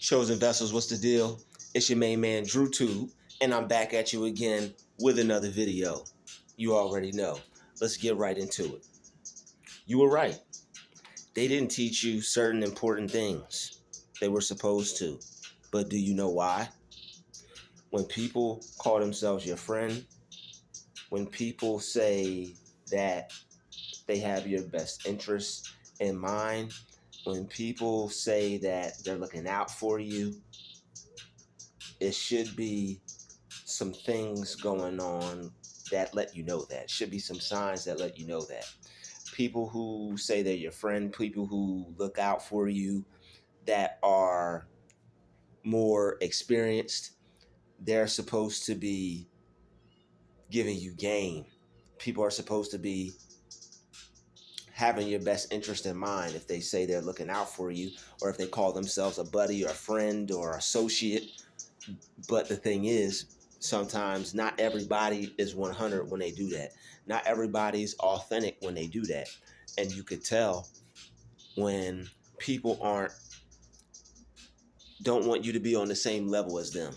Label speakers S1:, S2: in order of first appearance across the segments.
S1: Chosen Vessels, what's the deal? It's your main man, Druuill, and I'm back at you again with another video. You already know. Let's get right into it. You were right. They didn't teach you certain important things they were supposed to. But do you know why? When people call themselves your friend, when people say that they have your best interests in mind, when people say that they're looking out for you, it should be some things going on that let you know that. Should be some signs that let you know that. People who say they're your friend, people who look out for you, that are more experienced, they're supposed to be giving you game. People are supposed to be having your best interest in mind if they say they're looking out for you, or if they call themselves a buddy or a friend or associate. But the thing is, sometimes not everybody is 100 when they do that. Not everybody's authentic when they do that. And you could tell when people don't want you to be on the same level as them.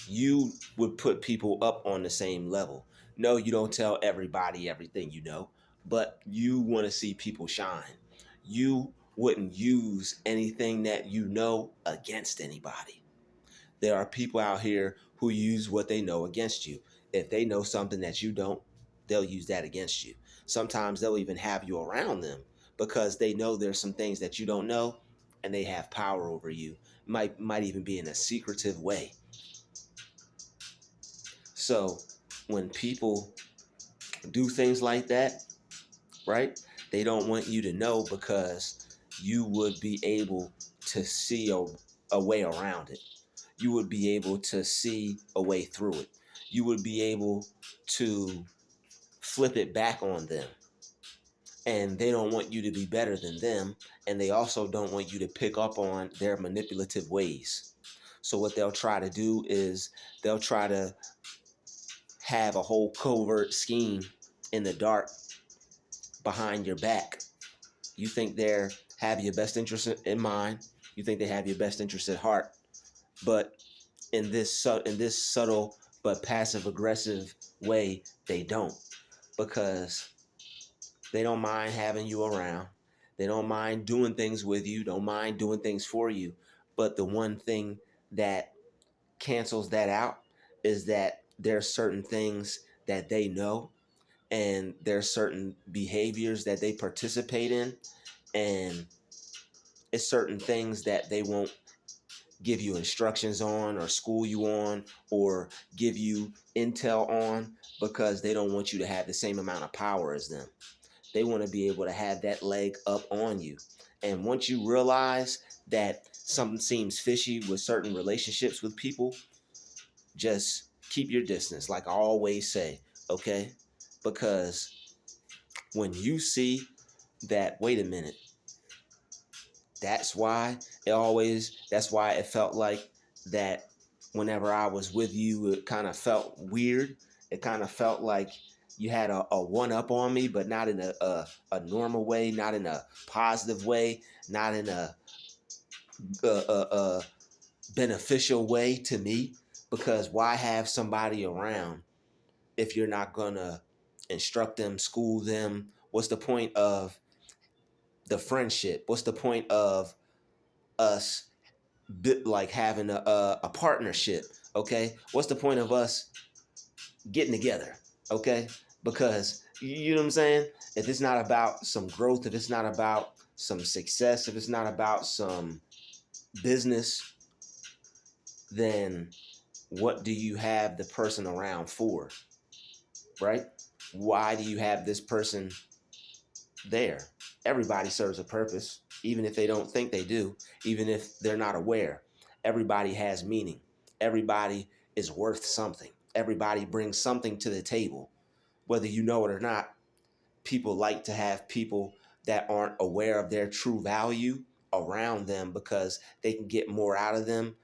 S1: You would put people up on the same level. No, you don't tell everybody everything you know, but you want to see people shine. You wouldn't use anything that you know against anybody. There are people out here who use what they know against you. If they know something that you don't, they'll use that against you. Sometimes they'll even have you around them because they know there's some things that you don't know and they have power over you. Might even be in a secretive way. So when people do things like that, right? They don't want you to know because you would be able to see a way around it. You would be able to see a way through it. You would be able to flip it back on them. And they don't want you to be better than them. And they also don't want you to pick up on their manipulative ways. So what they'll try to do is they'll try to have a whole covert scheme in the dark behind your back. You think they have your best interest in mind. You think they have your best interest at heart. But in this subtle but passive aggressive way, they don't, because they don't mind having you around. They don't mind doing things with you, don't mind doing things for you. But the one thing that cancels that out is that there are certain things that they know, and there are certain behaviors that they participate in, and it's certain things that they won't give you instructions on or school you on or give you intel on, because they don't want you to have the same amount of power as them. They want to be able to have that leg up on you. And once you realize that something seems fishy with certain relationships with people, just keep your distance, like I always say, okay? Because when you see that, wait a minute, that's why it felt like that whenever I was with you, it kind of felt weird. It kind of felt like you had a one up on me, but not in a normal way, not in a positive way, not in a beneficial way to me. Because why have somebody around if you're not gonna instruct them, school them? What's the point of the friendship? What's the point of us like having a partnership? Okay, what's the point of us getting together? Okay, because you know what I'm saying, if it's not about some growth, if it's not about some success, if it's not about some business, then what do you have the person around for? Right? Why do you have this person there? Everybody serves a purpose, even if they don't think they do, even if they're not aware. Everybody has meaning. Everybody is worth something. Everybody brings something to the table. Whether you know it or not, people like to have people that aren't aware of their true value around them, because they can get more out of them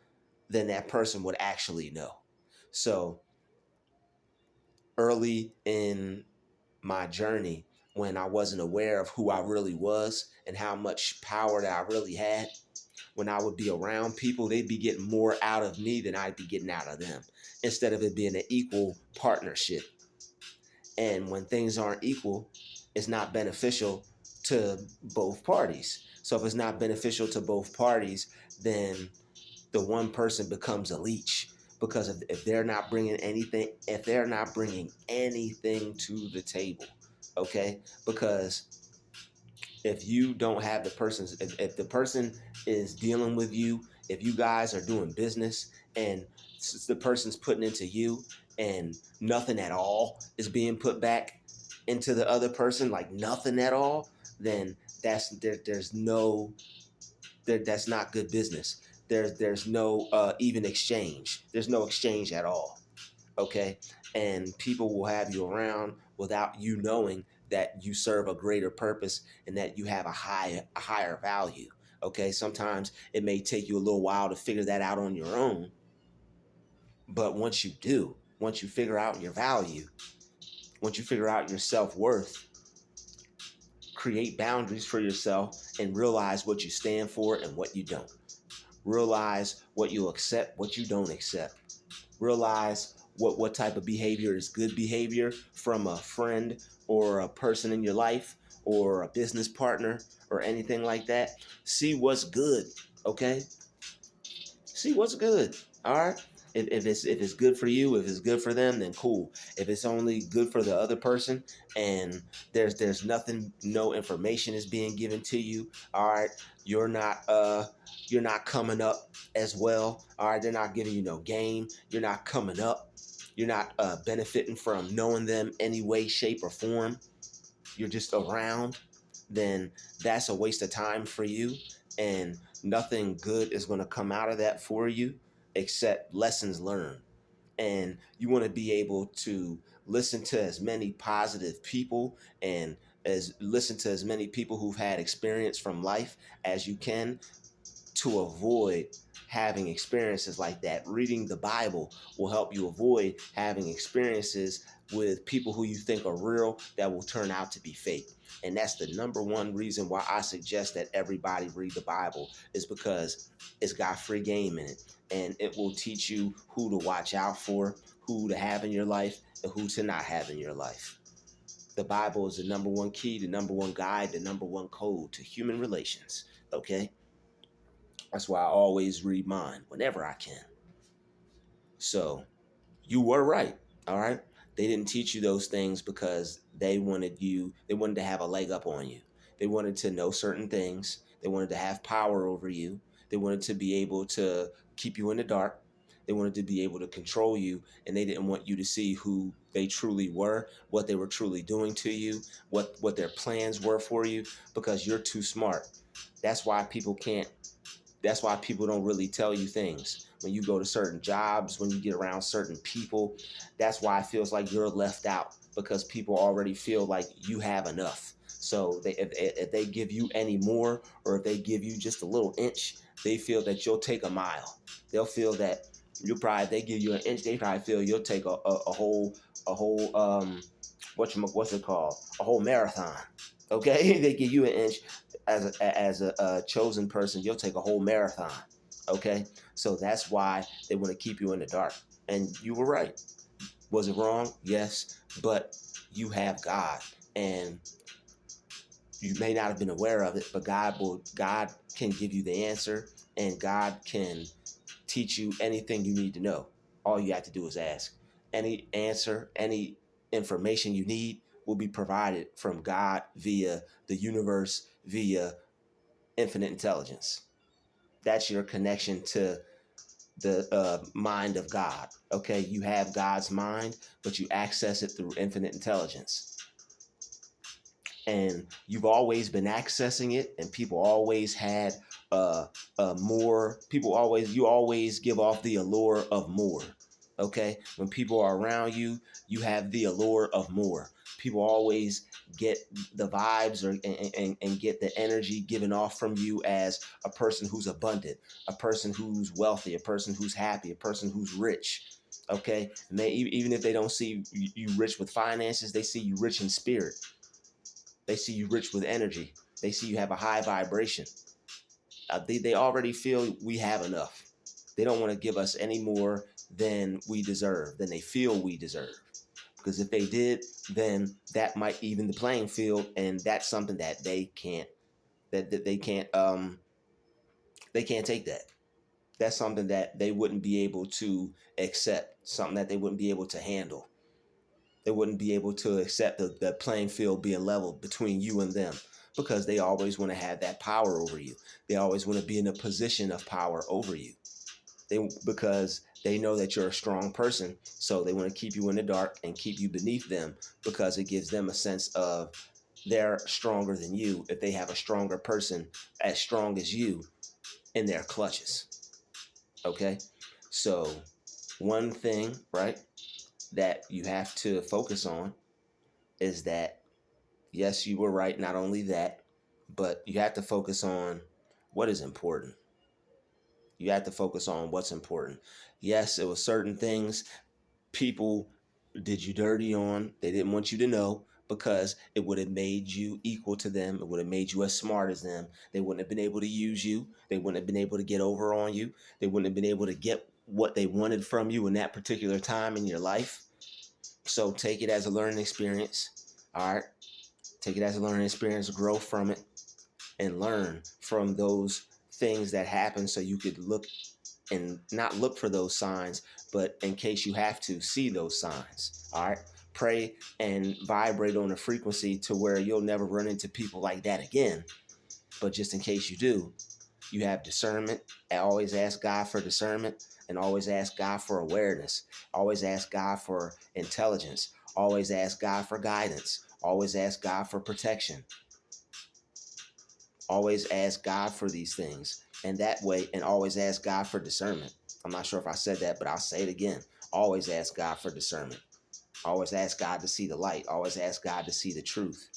S1: than that person would actually know. So early in my journey, when I wasn't aware of who I really was and how much power that I really had, when I would be around people, they'd be getting more out of me than I'd be getting out of them, instead of it being an equal partnership. And when things aren't equal, it's not beneficial to both parties. So if it's not beneficial to both parties, then the one person becomes a leech, because if they're not bringing anything, to the table, okay? Because if you don't have the person's, if the person is dealing with you, if you guys are doing business and the person's putting into you and nothing at all is being put back into the other person, like nothing at all, then there's no that's not good business. There's no even exchange. There's no exchange at all. Okay, and people will have you around without you knowing that you serve a greater purpose and that you have a higher value. Okay, sometimes it may take you a little while to figure that out on your own, but once you figure out your value, once you figure out your self-worth, create boundaries for yourself and realize what you stand for and what you don't. Realize what you accept, what you don't accept. Realize what type of behavior is good behavior from a friend or a person in your life or a business partner or anything like that. See what's good, okay? See what's good. All right. If it's good for you, if it's good for them, then cool. If it's only good for the other person and there's nothing, no information is being given to you, all right, you're not coming up as well. All right, they're not giving you no game. You're not coming up. You're not benefiting from knowing them any way, shape, or form. You're just around. Then that's a waste of time for you, and nothing good is going to come out of that for you except lessons learned. And you want to be able to listen to as many positive people and as listen to as many people who've had experience from life as you can, to avoid having experiences like that. Reading the Bible will help you avoid having experiences with people who you think are real that will turn out to be fake. And that's the number one reason why I suggest that everybody read the Bible, is because it's got free game in it, and it will teach you who to watch out for, who to have in your life, and who to not have in your life. The Bible is the number one key, the number one guide, the number one code to human relations. Okay? That's why I always read mine whenever I can. So you were right. All right. They didn't teach you those things because they wanted to have a leg up on you. They wanted to know certain things. They wanted to have power over you. They wanted to be able to keep you in the dark. They wanted to be able to control you, and they didn't want you to see who they truly were, what they were truly doing to you, what their plans were for you, because you're too smart. That's why people can't that's why people don't really tell you things. When you go to certain jobs, when you get around certain people, that's why it feels like you're left out, because people already feel like you have enough. So if they give you any more, or if they give you just a little inch, they feel that you'll take a mile. They'll feel that if they give you an inch, they probably feel you'll take a whole what's it called, a whole marathon. Okay, they give you an inch, as a chosen person, you'll take a whole marathon. Okay, so that's why they want to keep you in the dark. And you were right. Was it wrong? Yes, but you have God, and you may not have been aware of it, but God can give you the answer, and God can teach you anything you need to know. All you have to do is ask. Any answer, any information you need will be provided from God via the universe, via infinite intelligence. That's your connection to the mind of God. Okay, you have God's mind, but you access it through infinite intelligence. And you've always been accessing it, and people always had more. You always give off the allure of more. Okay, when people are around you, you have the allure of more. People always get the vibes, and get the energy given off from you as a person who's abundant, a person who's wealthy, a person who's happy, a person who's rich. Okay, even if they don't see you rich with finances, they see you rich in spirit. They see you rich with energy. They see you have a high vibration. They already feel we have enough. They don't want to give us any more than we deserve, than they feel we deserve. Because if they did, then that might even the playing field, and that's something that that they can't take that. That's something that they wouldn't be able to accept, something that they wouldn't be able to handle. They wouldn't be able to accept the playing field being leveled between you and them, because they always want to have that power over you. They always want to be in a position of power over you. Because they know that you're a strong person, so they want to keep you in the dark and keep you beneath them, because it gives them a sense of they're stronger than you if they have a stronger person as strong as you in their clutches. Okay? So, one thing, right, that you have to focus on is that, yes, you were right. Not only that, but you have to focus on what is important. You have to focus on what's important. Yes, it was certain things people did you dirty on. They didn't want you to know, because it would have made you equal to them. It would have made you as smart as them. They wouldn't have been able to use you. They wouldn't have been able to get over on you. They wouldn't have been able to get what they wanted from you in that particular time in your life. So take it as a learning experience. All right. Take it as a learning experience, grow from it, and learn from those things that happen, so you could look and not look for those signs, but in case you have to, see those signs. All right. Pray and vibrate on a frequency to where you'll never run into people like that again. But just in case you do, you have discernment. I always ask God for discernment, and always ask God for awareness. Always ask God for intelligence. Always ask God for guidance. Always ask God for protection. Always ask God for these things. And that way, and always ask God for discernment. I'm not sure if I said that, but I'll say it again. Always ask God for discernment. Always ask God to see the light. Always ask God to see the truth.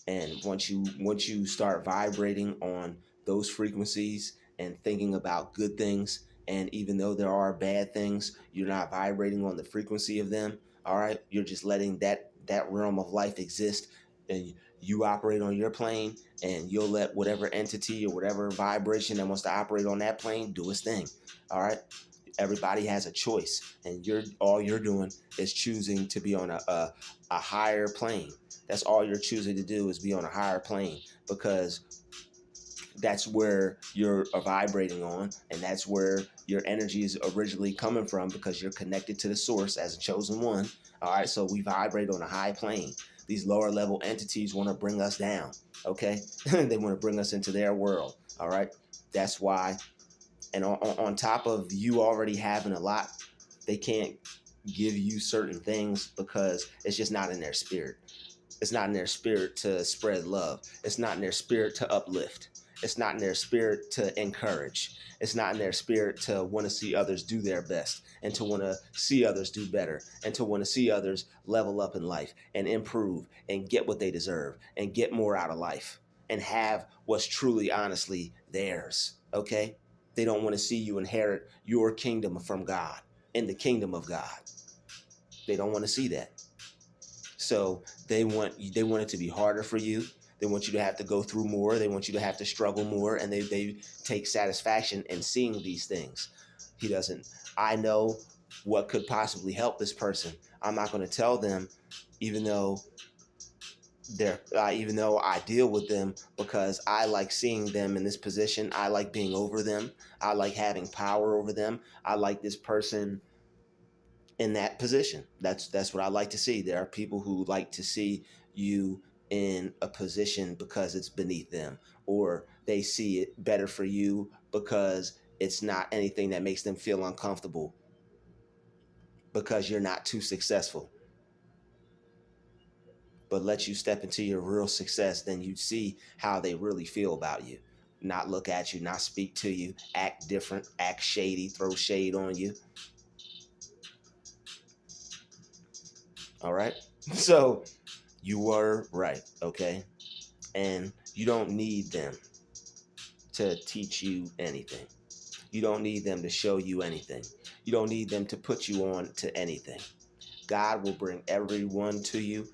S1: And once you start vibrating on those frequencies and thinking about good things, and even though there are bad things, you're not vibrating on the frequency of them. All right, you're just letting that realm of life exist, and you operate on your plane, and you'll let whatever entity or whatever vibration that wants to operate on that plane do its thing. All right. Everybody has a choice, and you're doing is choosing to be on a higher plane. That's all you're choosing to do, is be on a higher plane, because that's where you're vibrating on, and that's where your energy is originally coming from, because you're connected to the source as a chosen one. All right, so we vibrate on a high plane. These lower level entities want to bring us down. Okay, they want to bring us into their world. All right, that's why. And on top of you already having a lot, they can't give you certain things, because it's just not in their spirit. It's not in their spirit to spread love. It's not in their spirit to uplift. It's not in their spirit to encourage. It's not in their spirit to want to see others do their best, and to want to see others do better, and to want to see others level up in life and improve and get what they deserve and get more out of life and have what's truly, honestly theirs. Okay? They don't want to see you inherit your kingdom from God, in the kingdom of God. They don't want to see that. So they want it to be harder for you. They want you to have to go through more. They want you to have to struggle more, and they take satisfaction in seeing these things. He doesn't. I know what could possibly help this person. I'm not going to tell them, even though even though I deal with them, because I like seeing them in this position. I like being over them. I like having power over them. I like this person in that position. That's what I like to see. There are people who like to see you in a position because it's beneath them, or they see it better for you because it's not anything that makes them feel uncomfortable, because you're not too successful. But let you step into your real success, then you see how they really feel about you. Not look at you, not speak to you, act different, act shady, throw shade on you. All right. So you were right. Okay. And you don't need them to teach you anything. You don't need them to show you anything. You don't need them to put you on to anything. God will bring everyone to you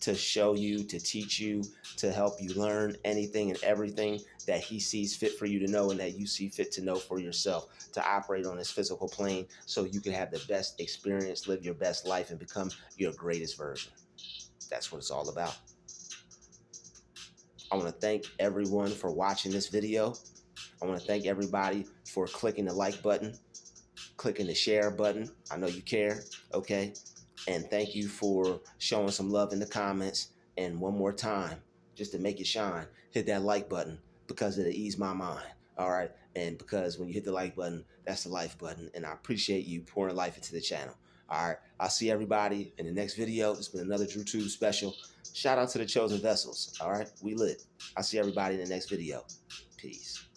S1: to show you, to teach you, to help you learn anything and everything that he sees fit for you to know and that you see fit to know for yourself, to operate on this physical plane so you can have the best experience, live your best life, and become your greatest version. That's what it's all about. I want to thank everyone for watching this video. I want to thank everybody for clicking the like button, clicking the share button. I know you care, okay? And thank you for showing some love in the comments. And one more time, just to make it shine, hit that like button because it'll ease my mind, all right? And because when you hit the like button, that's the life button. And I appreciate you pouring life into the channel. All right, I'll see everybody in the next video. It's been another Druuill special. Shout out to the chosen vessels, all right? We lit. I'll see everybody in the next video. Peace.